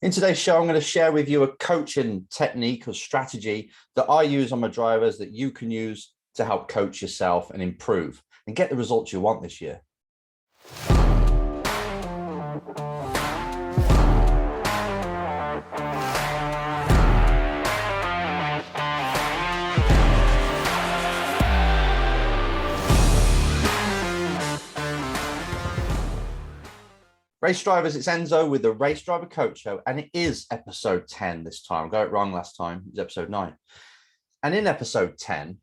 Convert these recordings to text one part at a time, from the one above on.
In today's show, I'm going to share with you a coaching technique or strategy that I use on my drivers that you can use to help coach yourself and improve and get the results you want this year. Race drivers, it's Enzo with the Race Driver Coach Show, and it is episode 10 this time. I got it wrong last time. It was episode 9. And in episode 10,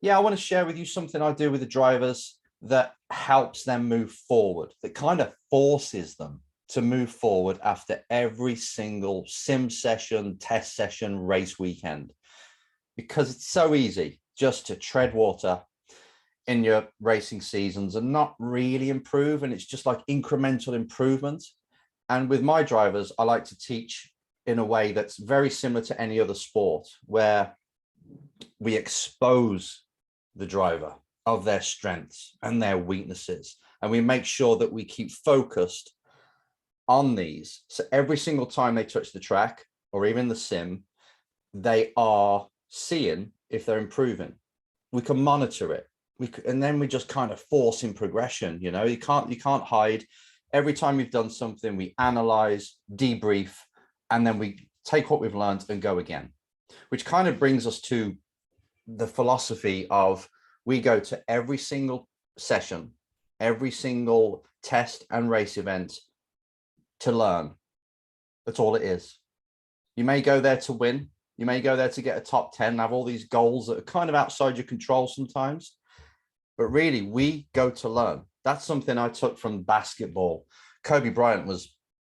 I want to share with you something I do with the drivers that helps them move forward, that kind of forces them to move forward after every single sim session, test session, race weekend. Because it's so easy just to tread water in your racing seasons and not really improve, and it's just like incremental improvement. And with my drivers, I like to teach in a way that's very similar to any other sport, where we expose the driver of their strengths and their weaknesses, and we make sure that we keep focused on these. So every single time they touch the track or even the sim, they are seeing if they're improving. We can monitor it. And then we just kind of force in progression. You know, you can't hide. Every time we've done something, we analyze, debrief, and then we take what we've learned and go again, which kind of brings us to the philosophy of we go to every single session, every single test and race event to learn. That's all it is. You may go there to win. You may go there to get a top 10 and have all these goals that are kind of outside your control sometimes. But really, we go to learn. That's something I took from basketball. Kobe Bryant was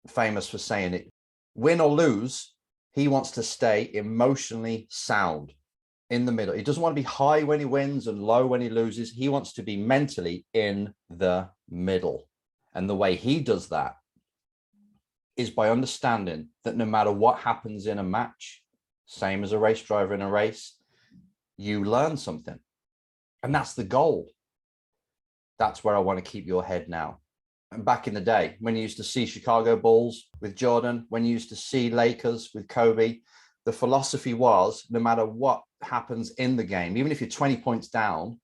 famous for saying it. Win or lose, he wants to stay emotionally sound in the middle. He doesn't want to be high when he wins and low when he loses. He wants to be mentally in the middle. And the way he does that is by understanding that no matter what happens in a match, same as a race driver in a race, you learn something. And that's the goal. That's where I want to keep your head now. And back in the day, when you used to see Chicago Bulls with Jordan, when you used to see Lakers with Kobe, the philosophy was no matter what happens in the game, even if you're 20 points down,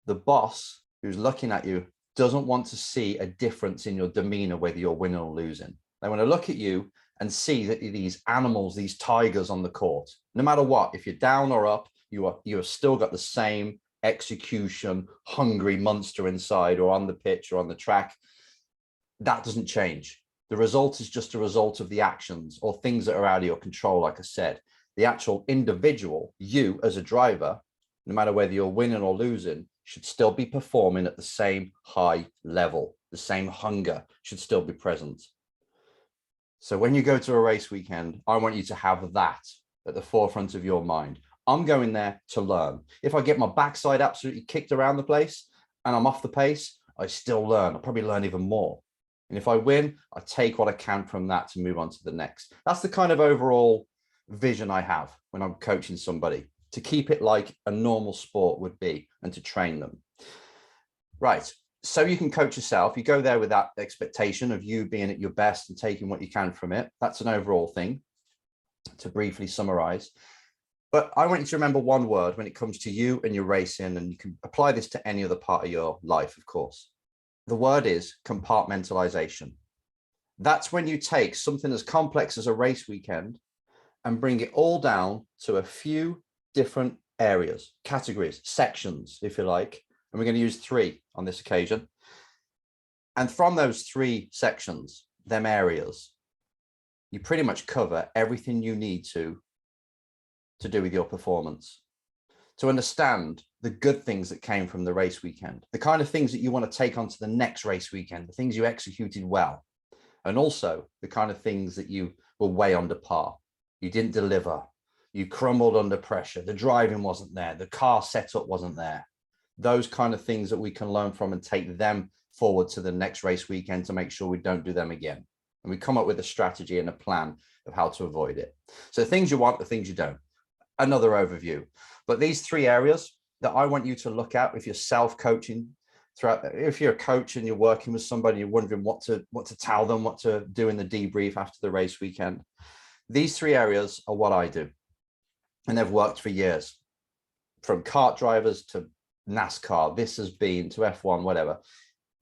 the boss who's looking at you doesn't want to see a difference in your demeanor, whether you're winning or losing. They want to look at you and see that these animals, these tigers on the court, no matter what, if you're down or up, you have still got the same execution, hungry monster inside, or on the pitch or on the track. That doesn't change. The result is just a result of the actions or things that are out of your control. Like I said, the actual individual, you as a driver, no matter whether you're winning or losing, should still be performing at the same high level. The same hunger should still be present. So when you go to a race weekend, I want you to have that at the forefront of your mind. I'm going there to learn. If I get my backside absolutely kicked around the place and I'm off the pace, I still learn. I'll probably learn even more. And if I win, I take what I can from that to move on to the next. That's the kind of overall vision I have when I'm coaching somebody, to keep it like a normal sport would be and to train them. Right. So you can coach yourself. You go there with that expectation of you being at your best and taking what you can from it. That's an overall thing, to briefly summarize. But I want you to remember one word when it comes to you and your racing, and you can apply this to any other part of your life, of course. The word is compartmentalization. That's when you take something as complex as a race weekend and bring it all down to a few different areas, categories, sections, if you like. And we're going to use 3 on this occasion. And from those 3 sections, them areas, you pretty much cover everything you need to do with your performance, to understand the good things that came from the race weekend, the kind of things that you want to take on to the next race weekend, the things you executed well, and also the kind of things that you were way under par. You didn't deliver. You crumbled under pressure. The driving wasn't there. The car setup wasn't there. Those kind of things that we can learn from and take them forward to the next race weekend to make sure we don't do them again. And we come up with a strategy and a plan of how to avoid it. So the things you want, the things you don't. Another overview. But these 3 areas that I want you to look at if you're self-coaching throughout. If you're a coach and you're working with somebody, you're wondering what to tell them, what to do in the debrief after the race weekend. These three areas are what I do, and they've worked for years. From kart drivers to NASCAR, this has been to F1, whatever.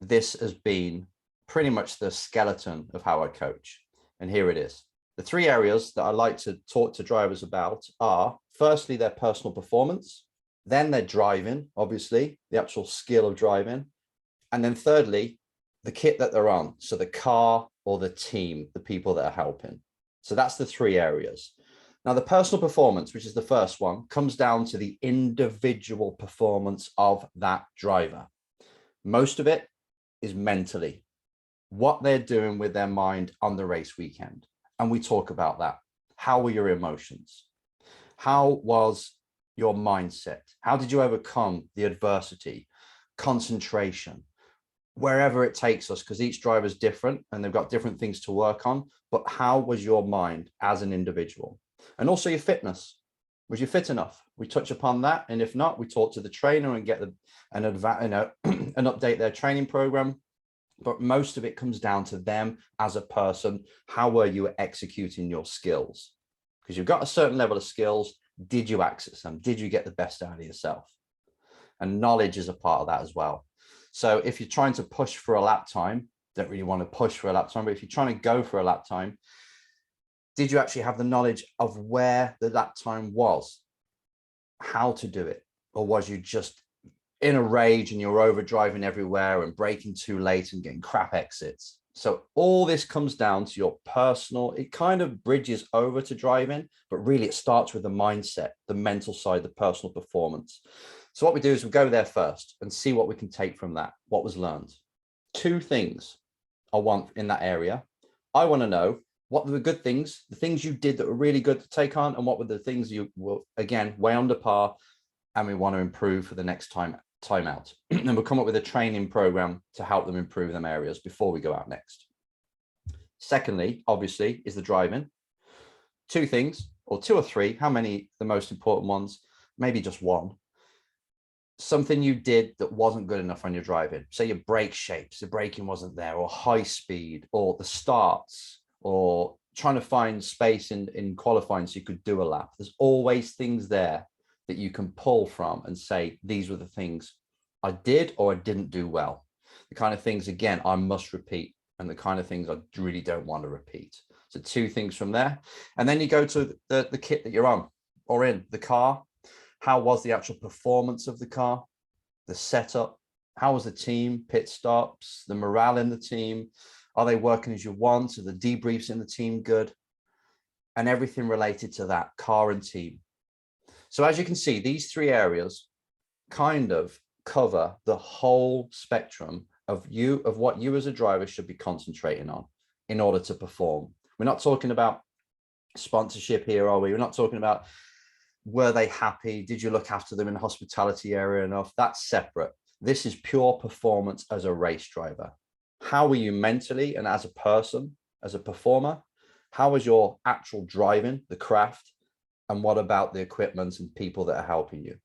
This has been pretty much the skeleton of how I coach. And here it is. The three areas that I like to talk to drivers about are, firstly, their personal performance, then their driving, obviously, the actual skill of driving, and then thirdly, the kit that they're on. So the car or the team, the people that are helping. So that's the three areas. Now, the personal performance, which is the first one, comes down to the individual performance of that driver. Most of it is mentally, what they're doing with their mind on the race weekend. And we talk about that. How were your emotions? How was your mindset? How did you overcome the adversity, concentration, wherever it takes us? Because each driver is different and they've got different things to work on. But how was your mind as an individual? And also your fitness. Was you fit enough? We touch upon that. And if not, we talk to the trainer and get an update their training program. But most of it comes down to them as a person. How were you executing your skills? Because you've got a certain level of skills. Did you access them? Did you get the best out of yourself? And knowledge is a part of that as well. So if you're trying to push for a lap time, don't really want to push for a lap time, but if you're trying to go for a lap time, did you actually have the knowledge of where the lap time was, how to do it? Or was you just in a rage and you're overdriving everywhere and braking too late and getting crap exits? So all this comes down to your personal, it kind of bridges over to driving, but really it starts with the mindset, the mental side, the personal performance. So what we do is we go there first and see what we can take from that, what was learned. Two things I want in that area. I want to know what were the good things, the things you did that were really good to take on, and what were the things you were, again, way under par, and we want to improve for the next time out. And we'll come up with a training program to help them improve them areas before we go out next. Secondly, obviously, is the driving. Two things, or two or three, how many the most important ones? Maybe just one. Something you did that wasn't good enough on your driving. Say your brake shapes, the braking wasn't there, or high speed, or the starts, or trying to find space in qualifying so you could do a lap. There's always things there that you can pull from and say, these were the things I did or I didn't do well. The kind of things, again, I must repeat, and the kind of things I really don't want to repeat. So two things from there. And then you go to the kit that you're on or in, the car. How was the actual performance of the car, the setup? How was the team, pit stops, the morale in the team? Are they working as you want? Are the debriefs in the team good? And everything related to that, car and team. So as you can see, these three areas kind of cover the whole spectrum of what you as a driver should be concentrating on in order to perform. We're not talking about sponsorship here, are we? We're not talking about, were they happy? Did you look after them in the hospitality area enough? That's separate. This is pure performance as a race driver. How were you mentally and as a person, as a performer? How was your actual driving, the craft? And what about the equipment and people that are helping you?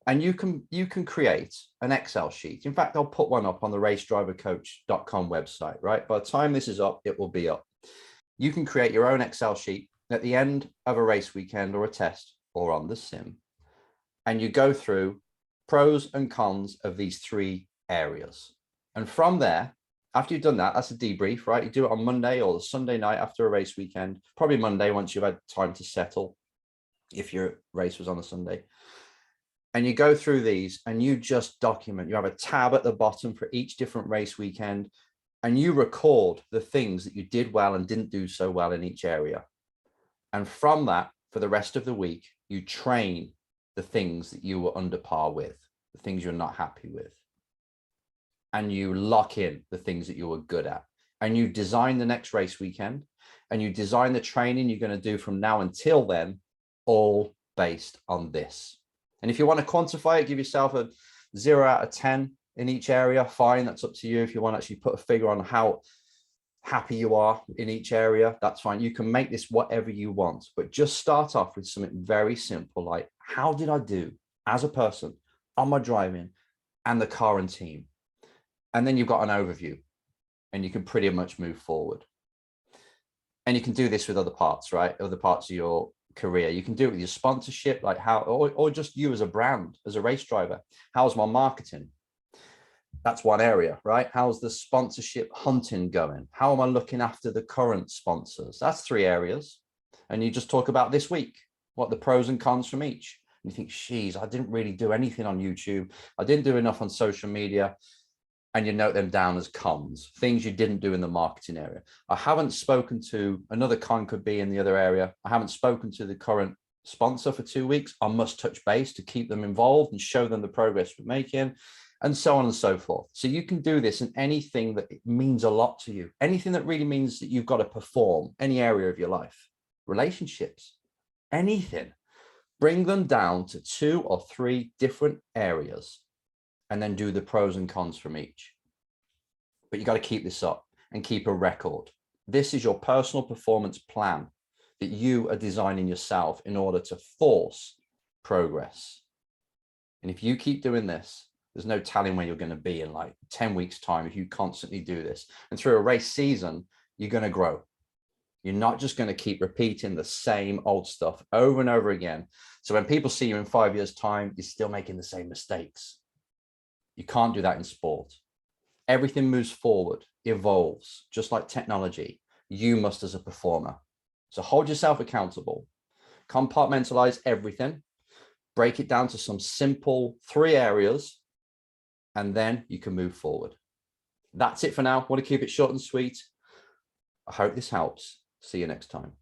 And you can create an Excel sheet. In fact, I'll put one up on the racedrivercoach.com website, right? By the time this is up, it will be up. You can create your own Excel sheet at the end of a race weekend or a test or on the sim. And you go through pros and cons of these three areas. And from there, after you've done that, that's a debrief, right? You do it on Monday or the Sunday night after a race weekend, probably Monday once you've had time to settle, if your race was on a Sunday. And you go through these and you just document. You have a tab at the bottom for each different race weekend, and you record the things that you did well and didn't do so well in each area. And from that, for the rest of the week, you train the things that you were under par with, the things you're not happy with. And you lock in the things that you were good at. And you design the next race weekend, and you design the training you're going to do from now until then, all based on this. And if you want to quantify it, give yourself a 0 out of 10 in each area, fine, that's up to you. If you want to actually put a figure on how happy you are in each area, that's fine. You can make this whatever you want, but just start off with something very simple, like, how did I do as a person on my driving? and the car and team. And then you've got an overview and you can pretty much move forward. And you can do this with other parts, right? Other parts of your career. You can do it with your sponsorship, like how, or just you as a brand, as a race driver. How's my marketing? That's one area, right? How's the sponsorship hunting going? How am I looking after the current sponsors? That's 3 areas. And you just talk about this week, what the pros and cons from each. And you think, geez, I didn't really do anything on YouTube. I didn't do enough on social media. And you note them down as cons, things you didn't do in the marketing area. I haven't spoken to, another con could be in the other area. I haven't spoken to the current sponsor for 2 weeks. I must touch base to keep them involved and show them the progress we're making, and so on and so forth. So you can do this in anything that means a lot to you, anything that really means that you've got to perform, any area of your life, relationships, anything. Bring them down to 2 or 3 different areas, and then do the pros and cons from each. But you got to keep this up and keep a record. This is your personal performance plan that you are designing yourself in order to force progress. And if you keep doing this, there's no telling where you're going to be in like 10 weeks time if you constantly do this. And through a race season, you're going to grow. You're not just going to keep repeating the same old stuff over and over again. So when people see you in 5 years' time, you're still making the same mistakes. You can't do that in sport. Everything moves forward, evolves, just like technology. You must as a performer. So hold yourself accountable, compartmentalize everything, break it down to some simple 3 areas, and then you can move forward. That's it for now. I want to keep it short and sweet. I hope this helps. See you next time.